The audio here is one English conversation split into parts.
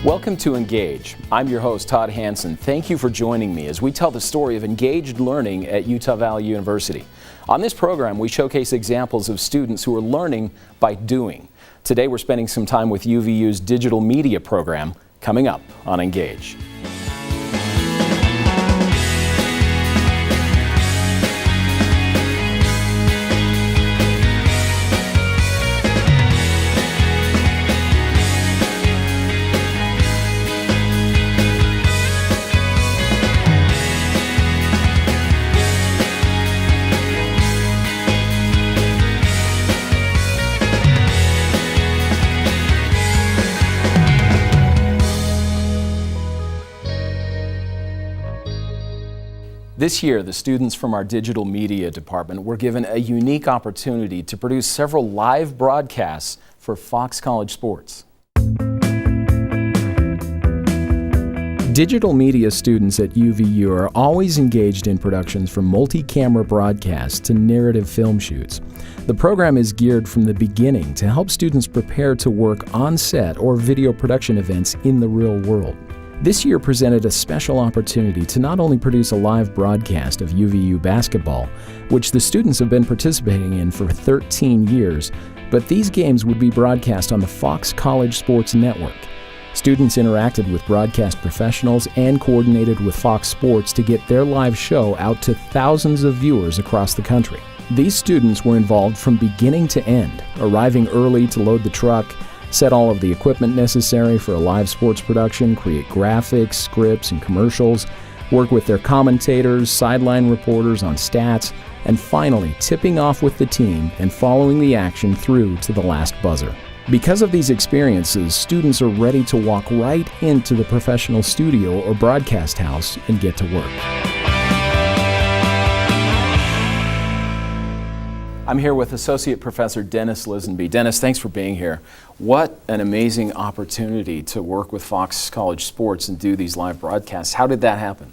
Welcome to Engage. I'm your host, Todd Hansen. Thank you for joining me as we tell the story of engaged learning at Utah Valley University. On this program, we showcase examples of students who are learning by doing. Today, we're spending some time with UVU's digital media program, coming up on Engage. This year, the students from our digital media department were given a unique opportunity to produce several live broadcasts for Fox College Sports. Digital media students at UVU are always engaged in productions from multi-camera broadcasts to narrative film shoots. The program is geared from the beginning to help students prepare to work on set or video production events in the real world. This year presented a special opportunity to not only produce a live broadcast of UVU basketball, which the students have been participating in for 13 years, but these games would be broadcast on the Fox College Sports Network. Students interacted with broadcast professionals and coordinated with Fox Sports to get their live show out to thousands of viewers across the country. These students were involved from beginning to end, arriving early to load the truck, set all of the equipment necessary for a live sports production, create graphics, scripts, and commercials, work with their commentators, sideline reporters on stats, and finally tipping off with the team and following the action through to the last buzzer. Because of these experiences, students are ready to walk right into the professional studio or broadcast house and get to work. I'm here with Associate Professor Dennis Lisenby. Dennis, thanks for being here. What an amazing opportunity to work with Fox College Sports and do these live broadcasts. How did that happen?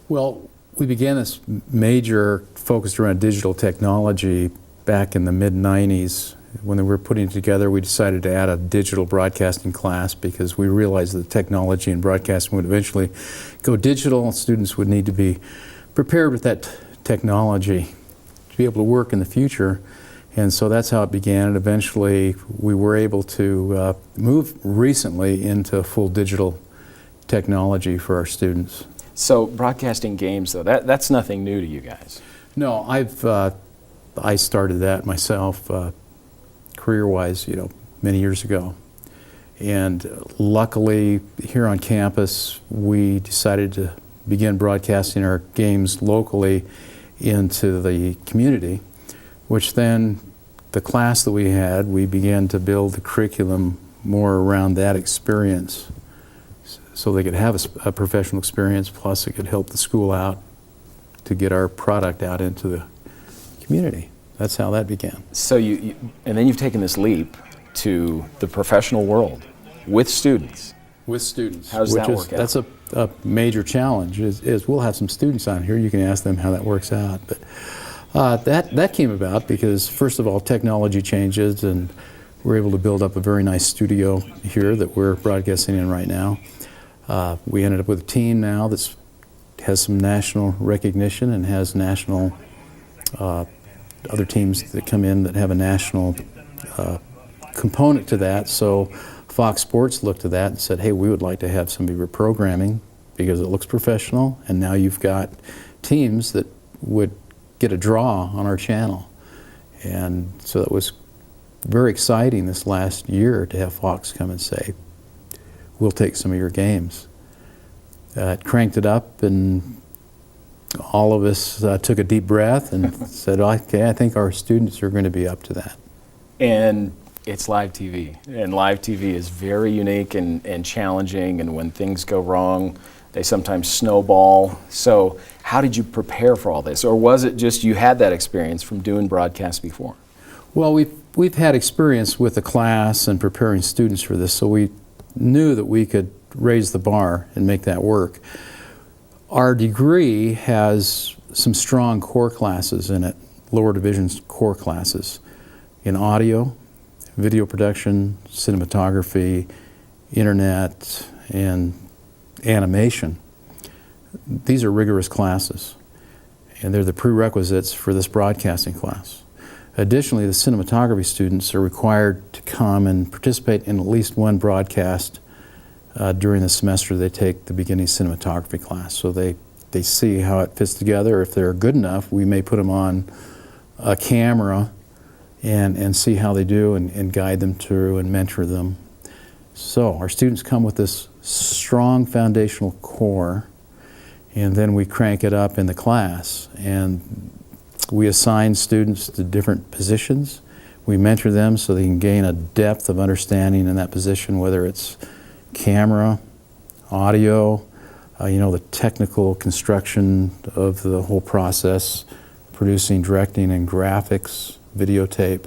Well, we began this major focus around digital technology back in the mid-90s. When we were putting it together, we decided to add a digital broadcasting class because we realized that technology and broadcasting would eventually go digital. Students would need to be prepared with that technology to be able to work in the future, and so that's how it began. And eventually we were able to move recently into full digital technology for our students. So broadcasting games, though, that's nothing new to you guys. No, I started that myself career-wise, many years ago. And luckily here on campus we decided to begin broadcasting our games locally into the community, which then the class that we had, we began to build the curriculum more around that experience so they could have a professional experience, plus it could help the school out to get our product out into the community. That's how that began. So and then you've taken this leap to the professional world with students. With students. How does that work out? That's a major challenge. Is we'll have some students on here. You can ask them how that works out. But that came about because, first of all, technology changes, and we're able to build up a very nice studio here that we're broadcasting in right now. We ended up with a team now that has some national recognition and has national other teams that come in that have a national component to that. So Fox Sports looked at that and said, hey, we would like to have some of your programming because it looks professional, and now you've got teams that would get a draw on our channel. And so it was very exciting this last year to have Fox come and say, we'll take some of your games. It cranked it up, and all of us took a deep breath and said, okay, I think our students are going to be up to that. And it's live TV, and live TV is very unique and challenging, and when things go wrong, they sometimes snowball. So how did you prepare for all this? Or was it just you had that experience from doing broadcasts before? Well, we've had experience with the class and preparing students for this, so we knew that we could raise the bar and make that work. Our degree has some strong core classes in it, lower divisions core classes in audio, video production, cinematography, internet, and animation. These are rigorous classes, and they're the prerequisites for this broadcasting class. Additionally, the cinematography students are required to come and participate in at least one broadcast during the semester they take the beginning cinematography class. So they see how it fits together. If they're good enough, we may put them on a camera and see how they do and guide them through and mentor them. So our students come with this strong foundational core, and then we crank it up in the class. And we assign students to different positions. We mentor them so they can gain a depth of understanding in that position, whether it's camera, audio, the technical construction of the whole process, producing, directing, and graphics, videotape.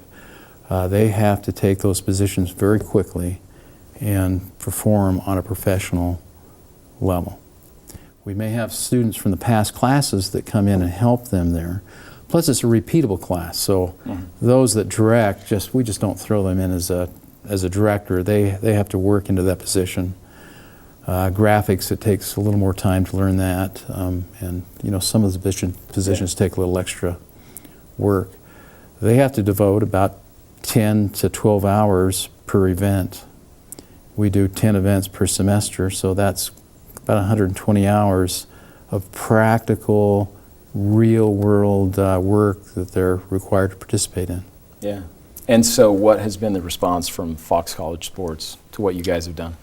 They have to take those positions very quickly and perform on a professional level. We may have students from the past classes that come in and help them there. Plus, it's a repeatable class, so those that direct, we just don't throw them in as a director. They have to work into that position. Graphics, it takes a little more time to learn that, and some of the positions take a little extra work. They have to devote about 10 to 12 hours per event. We do 10 events per semester, so that's about 120 hours of practical, real-world work that they're required to participate in. Yeah. And so what has been the response from Fox College Sports to what you guys have done?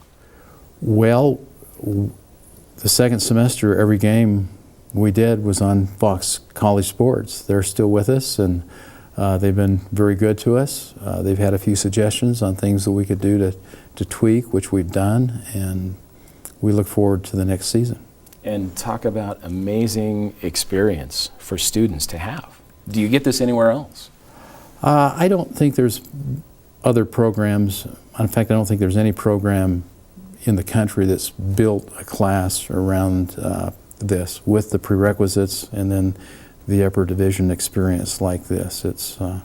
Well, the second semester, every game we did was on Fox College Sports. They're still with us, and they've been very good to us. They've had a few suggestions on things that we could do to tweak, which we've done, and we look forward to the next season. And talk about amazing experience for students to have. Do you get this anywhere else? I don't think there's other programs. In fact, I don't think there's any program in the country that's built a class around this with the prerequisites and then the upper division experience like this. It's a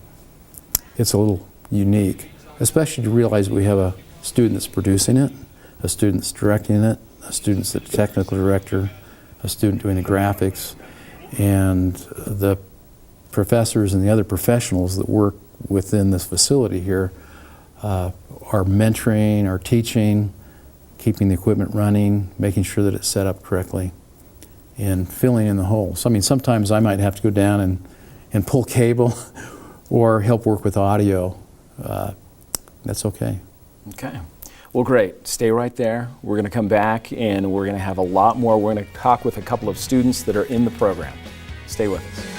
little unique, especially to realize we have a student that's producing it, a student that's directing it, a student's the technical director, a student doing the graphics, and the professors and the other professionals that work within this facility here are mentoring, are teaching, keeping the equipment running, making sure that it's set up correctly, and filling in the holes. I mean, sometimes I might have to go down and pull cable or help work with audio. That's okay. Okay. Well, great. Stay right there. We're going to come back and we're going to have a lot more. We're going to talk with a couple of students that are in the program. Stay with us.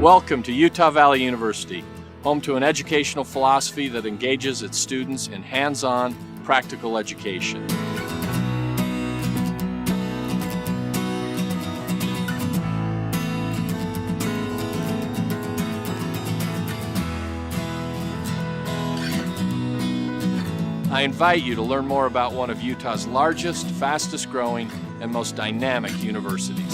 Welcome to Utah Valley University, home to an educational philosophy that engages its students in hands-on, practical education. I invite you to learn more about one of Utah's largest, fastest growing, and most dynamic universities.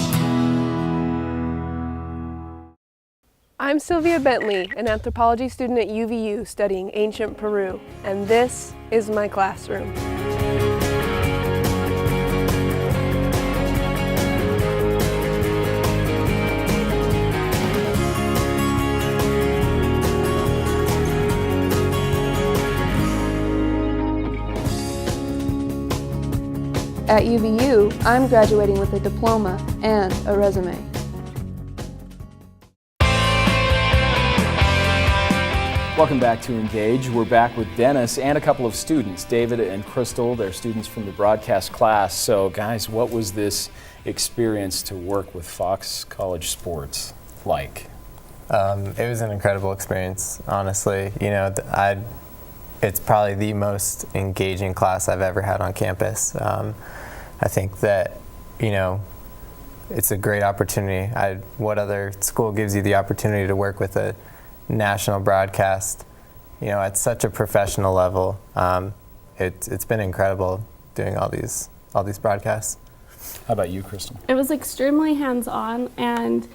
I'm Sylvia Bentley, an anthropology student at UVU studying ancient Peru, and this is my classroom. At UVU, I'm graduating with a diploma and a resume. Welcome back to Engage. We're back with Dennis and a couple of students, David and Crystal. They're students from the broadcast class. So guys, what was this experience to work with Fox College Sports like? It was an incredible experience, honestly. You know, it's probably the most engaging class I've ever had on campus. I think that, you know, it's a great opportunity. What other school gives you the opportunity to work with a national broadcast, you know, at such a professional level? It's been incredible doing all these broadcasts. How about you, Crystal? It was extremely hands-on, and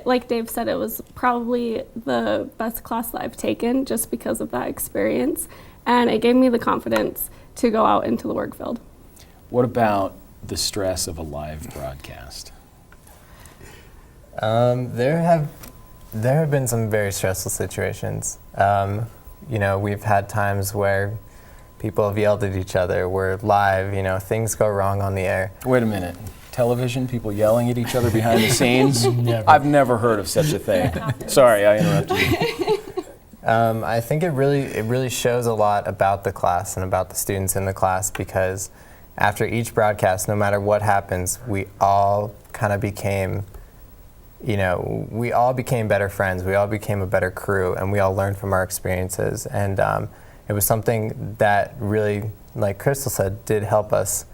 like Dave said, it was probably the best class that I've taken just because of that experience. And it gave me the confidence to go out into the work field. What about the stress of a live broadcast? There have been some very stressful situations. You know, we've had times where people have yelled at each other. We're live, you know, things go wrong on the air. Wait a minute. Television, people yelling at each other behind the scenes? I've never heard of such a thing. Sorry, I interrupted you. I think it really shows a lot about the class and about the students in the class, because after each broadcast, no matter what happens, we all kind of became, you know, we all became better friends. We all became a better crew, and we all learned from our experiences. And it was something that really, like Crystal said, did help us,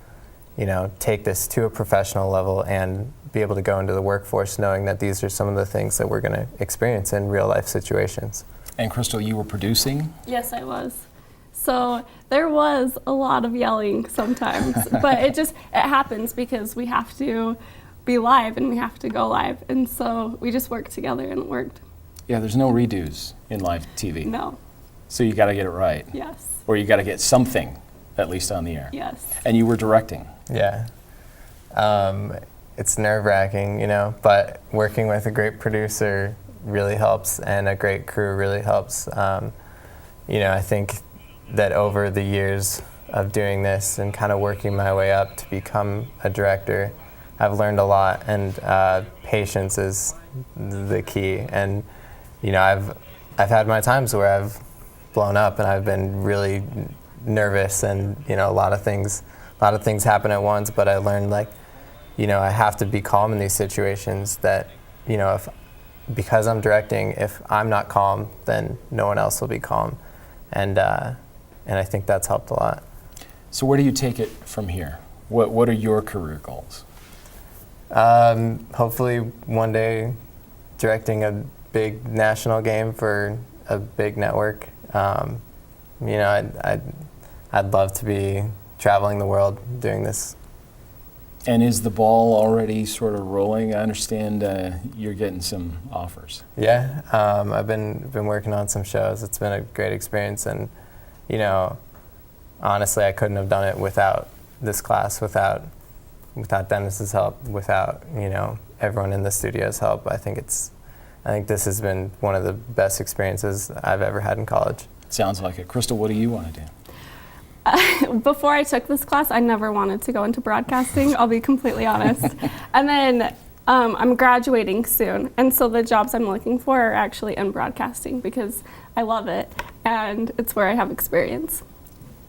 you know, take this to a professional level and be able to go into the workforce knowing that these are some of the things that we're going to experience in real life situations. And Crystal, you were producing? Yes, I was. So there was a lot of yelling sometimes, but it happens because we have to be live and we have to go live. And so we just worked together and it worked. Yeah, there's no redos in live TV. No. So you got to get it right. Yes. Or you got to get something at least on the air. Yes. And you were directing. Yeah. It's nerve-wracking, you know, but working with a great producer really helps, and a great crew really helps. You know, I think that over the years of doing this and kind of working my way up to become a director, I've learned a lot, and patience is the key. And you know, I've had my times where I've blown up and I've been really nervous, and you know, a lot of things happen at once. But I learned, like, you know, I have to be calm in these situations. That, you know, because I'm directing, if I'm not calm, then no one else will be calm, and I think that's helped a lot. So where do you take it from here? What are your career goals? Hopefully one day directing a big national game for a big network. You know, I'd love to be traveling the world doing this. And is the ball already sort of rolling? I understand you're getting some offers. Yeah, I've been working on some shows. It's been a great experience, and you know, honestly, I couldn't have done it without this class, without Dennis's help, without, you know, everyone in the studio's help. I think this has been one of the best experiences I've ever had in college. Sounds like it. Crystal, what do you want to do? Before I took this class, I never wanted to go into broadcasting, I'll be completely honest. And then I'm graduating soon, and so the jobs I'm looking for are actually in broadcasting because I love it, and it's where I have experience.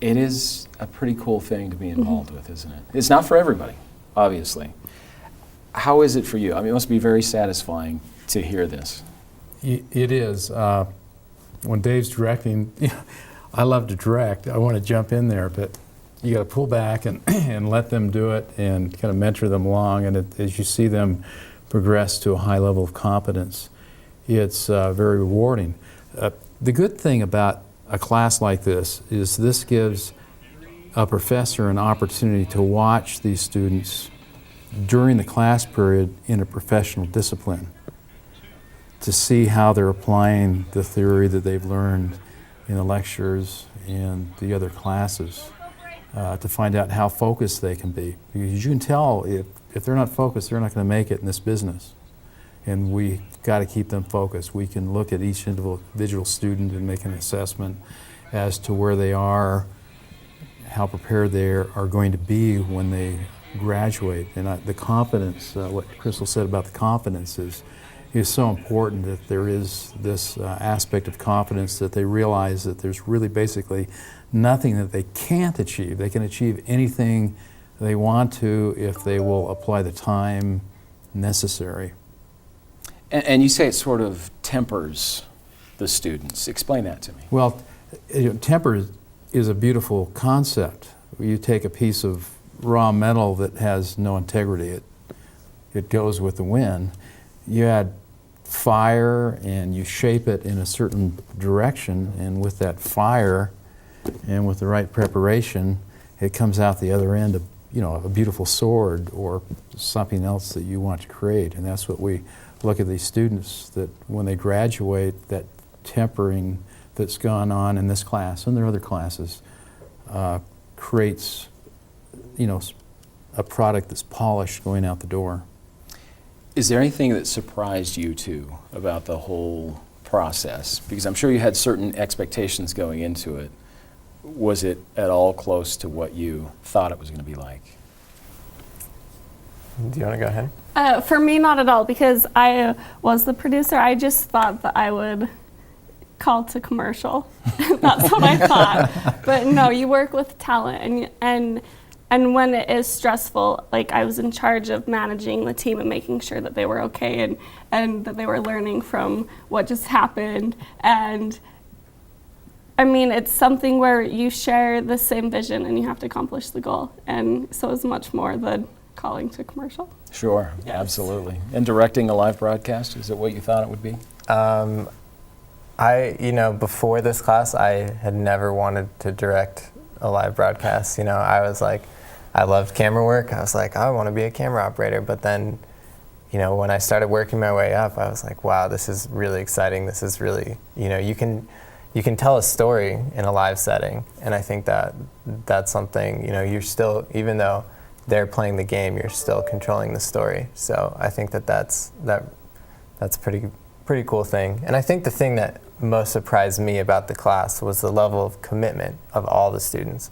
It is a pretty cool thing to be involved with, isn't it? It's not for everybody, obviously. How is it for you? I mean, it must be very satisfying to hear this. It is. When Dave's directing, you know, I love to direct. I want to jump in there, but you got to pull back and let them do it and kind of mentor them along. And as you see them progress to a high level of competence, it's very rewarding. The good thing about a class like this is this gives a professor an opportunity to watch these students during the class period in a professional discipline, to see how they're applying the theory that they've learned in the lectures and the other classes, to find out how focused they can be. Because you can tell if they're not focused, they're not going to make it in this business. And we got to keep them focused. We can look at each individual student and make an assessment as to where they are, how prepared they are going to be when they graduate. And the confidence, what Crystal said about the confidence is so important, that there is this aspect of confidence, that they realize that there's really basically nothing that they can't achieve. They can achieve anything they want to if they will apply the time necessary. And you say it sort of tempers the students. Explain that to me. Well, temper is a beautiful concept. You take a piece of raw metal that has no integrity, it goes with the wind. You add fire and you shape it in a certain direction, and with that fire and with the right preparation, it comes out the other end a beautiful sword or something else that you want to create. And that's what we look at these students, that when they graduate, that tempering that's gone on in this class and their other classes creates, a product that's polished going out the door. Is there anything that surprised you too about the whole process? Because I'm sure you had certain expectations going into it. Was it at all close to what you thought it was going to be like? Do you want to go ahead? For me, not at all, because I was the producer. I just thought that I would call to commercial. That's what I thought. But no, you work with talent, and when it is stressful, like I was in charge of managing the team and making sure that they were okay and that they were learning from what just happened. And I mean, it's something where you share the same vision and you have to accomplish the goal. And so it's much more than calling to commercial. Sure, yes. Absolutely. And directing a live broadcast, is it what you thought it would be? Before this class, I had never wanted to direct a live broadcast. I was like, I loved camera work. I was like, I want to be a camera operator. But then, when I started working my way up, I was like, wow, this is really exciting. This is really, you can tell a story in a live setting. And I think that that's something, you're still, even though they're playing the game, you're still controlling the story. So I think that's a pretty cool thing. And I think the thing that most surprised me about the class was the level of commitment of all the students.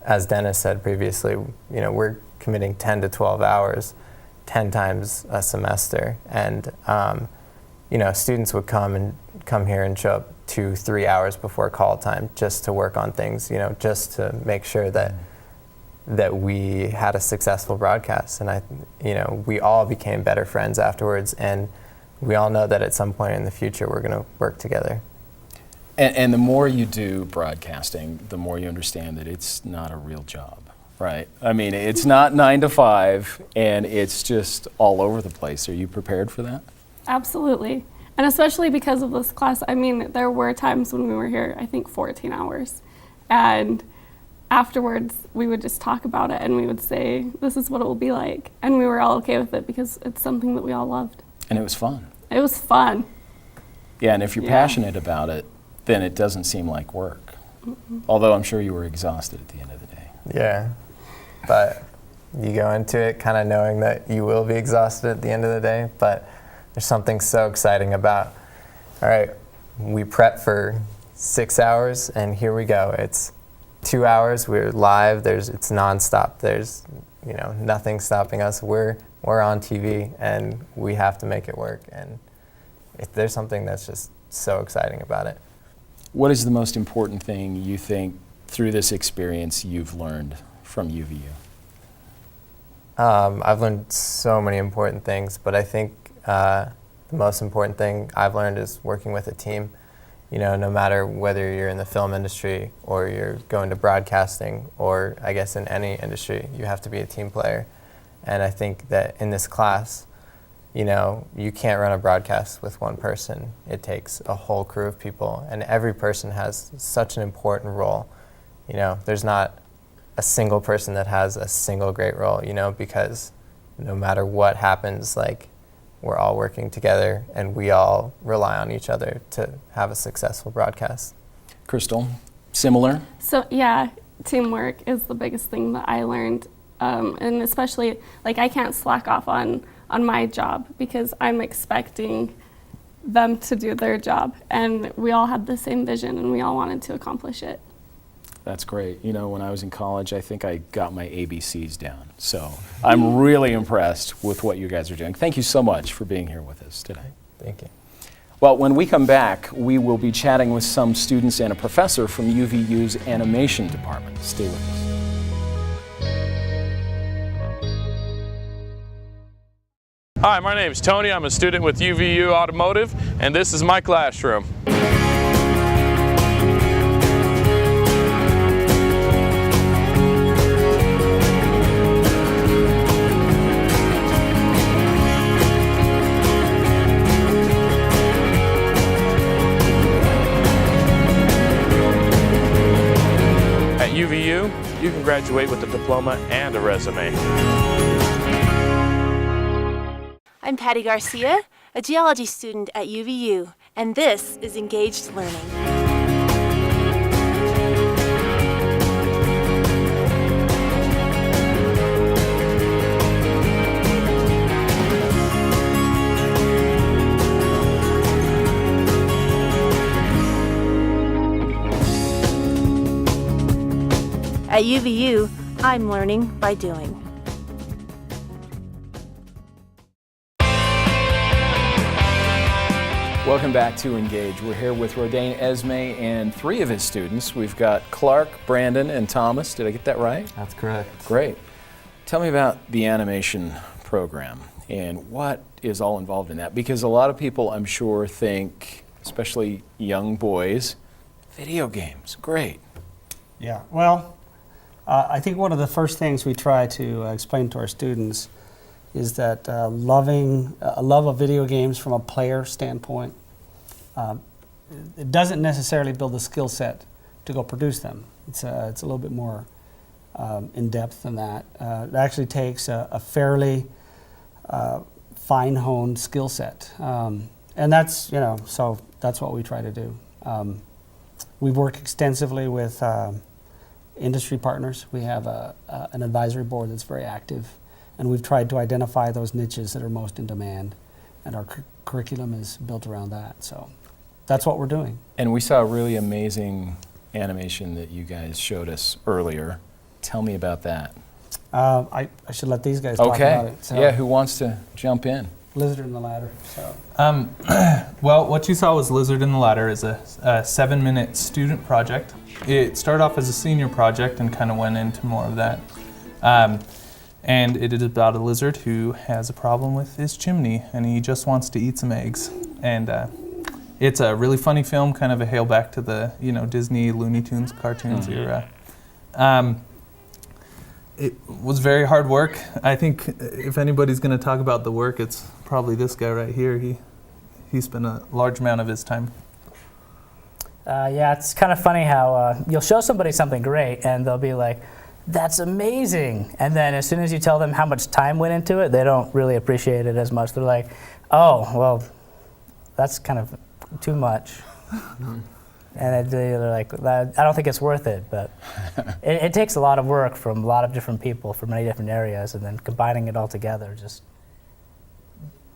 As Dennis said previously, we're committing 10 to 12 hours, 10 times a semester. And, students would come here and show up 2-3 hours before call time just to work on things, just to make sure that we had a successful broadcast. And we all became better friends afterwards. And we all know that at some point in the future we're going to work together. And the more you do broadcasting, the more you understand that it's not a real job, right? I mean, it's not 9 to 5, and it's just all over the place. Are you prepared for that? Absolutely. And especially because of this class, I mean, there were times when we were here, I think 14 hours. And afterwards, we would just talk about it, and we would say, this is what it will be like. And we were all okay with it because it's something that we all loved. And it was fun. It was fun. Yeah, and if you're passionate about it, then it doesn't seem like work. Mm-hmm. Although I'm sure you were exhausted at the end of the day. Yeah, but you go into it kind of knowing that you will be exhausted at the end of the day, but there's something so exciting about, all right, we prep for 6 hours and here we go. It's 2 hours, we're live, it's nonstop. There's nothing stopping us. We're on TV and we have to make it work. And there's something that's just so exciting about it. What is the most important thing you think through this experience you've learned from UVU? I've learned so many important things, but I think the most important thing I've learned is working with a team. No matter whether you're in the film industry or you're going to broadcasting or I guess in any industry, you have to be a team player. And I think that in this class, you can't run a broadcast with one person. It takes a whole crew of people, and every person has such an important role. There's not a single person that has a single great role, because no matter what happens, we're all working together and we all rely on each other to have a successful broadcast. Crystal, similar? So yeah, teamwork is the biggest thing that I learned. And especially, I can't slack off on my job because I'm expecting them to do their job. And we all had the same vision and we all wanted to accomplish it. That's great. When I was in college, I think I got my ABCs down. So I'm really impressed with what you guys are doing. Thank you so much for being here with us today. Thank you. Well, when we come back, we will be chatting with some students and a professor from UVU's animation department. Stay with us. Hi, my name is Tony. I'm a student with UVU Automotive, and this is my classroom. At UVU, you can graduate with a diploma and a resume. I'm Patty Garcia, a geology student at UVU, and this is Engaged Learning. At UVU, I'm learning by doing. Welcome back to Engage. We're here with Rodain Esme and 3 of his students. We've got Clark, Brandon, and Thomas. Did I get that right? That's correct. Great. Tell me about the animation program and what is all involved in that, because a lot of people, I'm sure, think, especially young boys, video games, great. Yeah, well, I think one of the first things we try to explain to our students is that a love of video games from a player standpoint, it doesn't necessarily build a skill set to go produce them. It's a little bit more in depth than that. It actually takes a fairly fine-honed skill set, and that's so that's what we try to do. We work extensively with industry partners. We have an advisory board that's very active, and we've tried to identify those niches that are most in demand, and our curriculum is built around that. So that's what we're doing. And we saw a really amazing animation that you guys showed us earlier. Tell me about that. I should let these guys talk about it. So Yeah, who wants to jump in? Lizard in the Ladder. So. Well, what you saw was Lizard in the Ladder is a 7-minute student project. It started off as a senior project and kind of went into more of that. And it is about a lizard who has a problem with his chimney, and he just wants to eat some eggs. And it's a really funny film, kind of a hail back to the Disney Looney Tunes cartoons era. It was very hard work. I think if anybody's going to talk about the work, it's probably this guy right here. He spent a large amount of his time. Yeah, it's kind of funny how you'll show somebody something great and they'll be like, that's amazing. And then as soon as you tell them how much time went into it, they don't really appreciate it as much. They're like, oh, well, that's kind of too much. And they're like, I don't think it's worth it. But it takes a lot of work from a lot of different people from many different areas, and then combining it all together,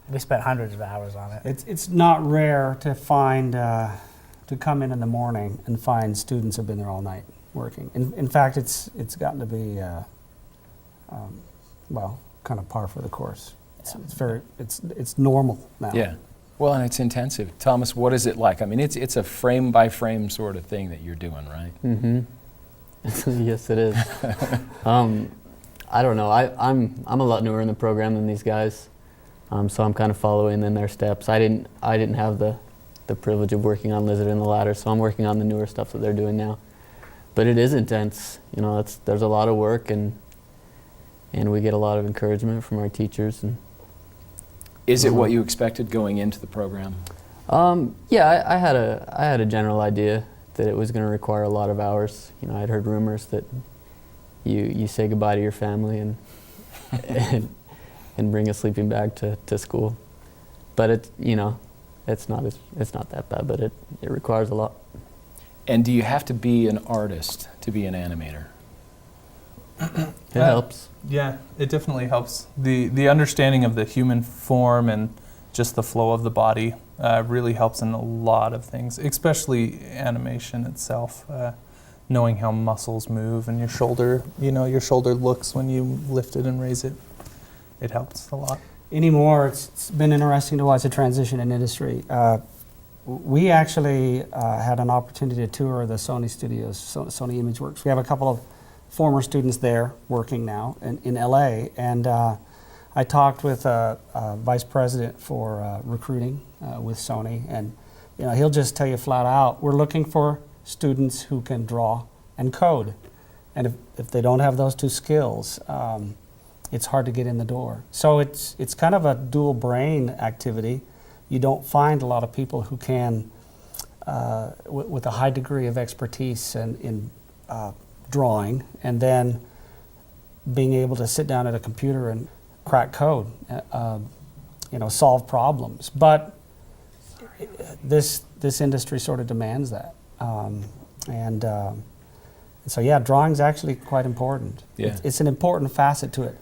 we spent hundreds of hours on it. It's not rare to find, to come in the morning and find students have been there all night working. In fact, it's gotten to be, well, kind of par for the course. It's normal now. Yeah. Well, and it's intensive. Thomas, what is it like? I mean, it's a frame by frame sort of thing that you're doing, right? Mm-hmm. Yes, it is. I don't know. I'm a lot newer in the program than these guys, so I'm kind of following in their steps. I didn't have the privilege of working on Lizard in the Ladder, so I'm working on the newer stuff that they're doing now. But it is intense. There's a lot of work, and we get a lot of encouragement from our teachers. And is it what you expected going into the program? Yeah, I had a general idea that it was going to require a lot of hours. I'd heard rumors that you say goodbye to your family and bring a sleeping bag to school. But it's not that bad, but it requires a lot. And do you have to be an artist to be an animator? It helps. Yeah, it definitely helps. The understanding of the human form and just the flow of the body really helps in a lot of things, especially animation itself. Knowing how muscles move and your shoulder looks when you lift it and raise it. It helps a lot. Anymore, it's been interesting to watch the transition in industry. We actually had an opportunity to tour the Sony studios, Sony ImageWorks. We have a couple of former students there working now in LA, and I talked with a vice president for recruiting with Sony, and he'll just tell you flat out, we're looking for students who can draw and code, and if they don't have those two skills, it's hard to get in the door. So it's kind of a dual brain activity. You don't find a lot of people who can, with a high degree of expertise in drawing and then being able to sit down at a computer and crack code, solve problems. But this industry sort of demands that. So yeah, drawing's actually quite important. Yeah. It's an important facet to it.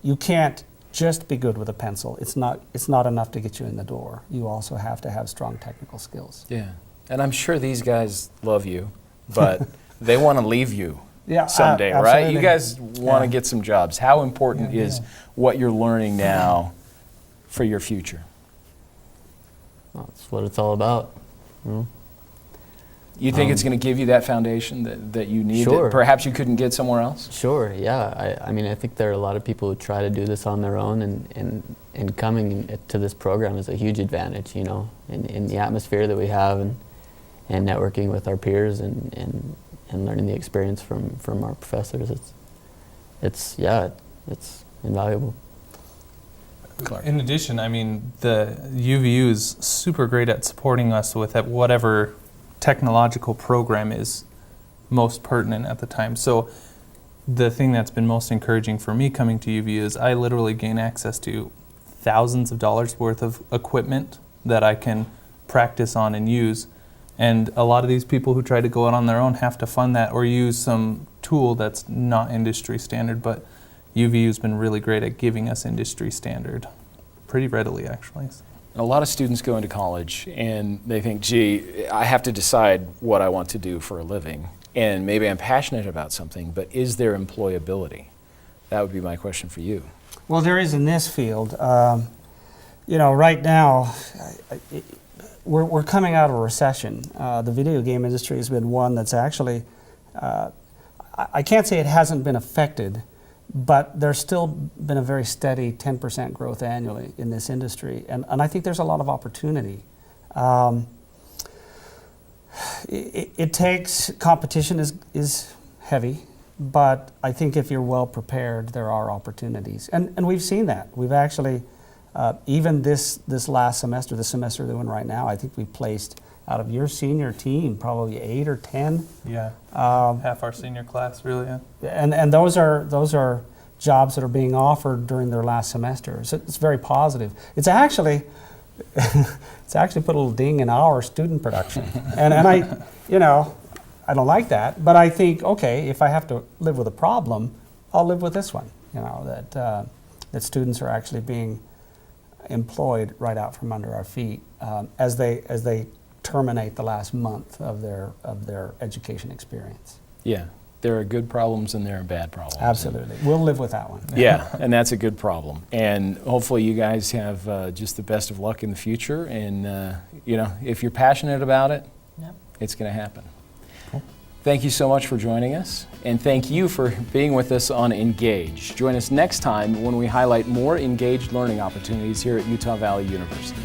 You can't just be good with a pencil. It's not enough to get you in the door. You also have to have strong technical skills. Yeah, and I'm sure these guys love you, but they want to leave you someday, right? You guys want to get some jobs. How important is what you're learning now for your future? Well, that's what it's all about. You think it's going to give you that foundation that you need Sure. that perhaps you couldn't get somewhere else? Sure, yeah. I mean, I think there are a lot of people who try to do this on their own, and coming to this program is a huge advantage, in the atmosphere that we have and networking with our peers and learning the experience from our professors. It's invaluable. Clark. In addition, I mean, the UVU is super great at supporting us with whatever technological program is most pertinent at the time. So the thing that's been most encouraging for me coming to UVU is I literally gain access to thousands of dollars worth of equipment that I can practice on and use. And a lot of these people who try to go out on their own have to fund that or use some tool that's not industry standard, but UVU's been really great at giving us industry standard pretty readily, actually. A lot of students go into college and they think, gee, I have to decide what I want to do for a living, and maybe I'm passionate about something, but is there employability? That would be my question for you. Well, there is in this field. Right now, we're coming out of a recession. The video game industry has been one that's actually, I can't say it hasn't been affected, but there's still been a very steady 10% growth annually in this industry, and I think there's a lot of opportunity. It takes, competition is heavy, but I think if you're well prepared, there are opportunities. And we've seen that. We've actually, even this last semester, the semester they're in right now, I think we placed out of your senior team probably 8 or 10. Yeah, half our senior class, really. Yeah. And those are jobs that are being offered during their last semester. So it's very positive. It's actually put a little ding in our student production. and I don't like that, but I think, okay, if I have to live with a problem, I'll live with this one. That students are actually being employed right out from under our feet as they terminate the last month of their education experience. Yeah, there are good problems and there are bad problems. Absolutely, we'll live with that one. Yeah, and that's a good problem. And hopefully you guys have just the best of luck in the future. And if you're passionate about it, it's going to happen. Cool. Thank you so much for joining us, and thank you for being with us on Engage. Join us next time when we highlight more engaged learning opportunities here at Utah Valley University.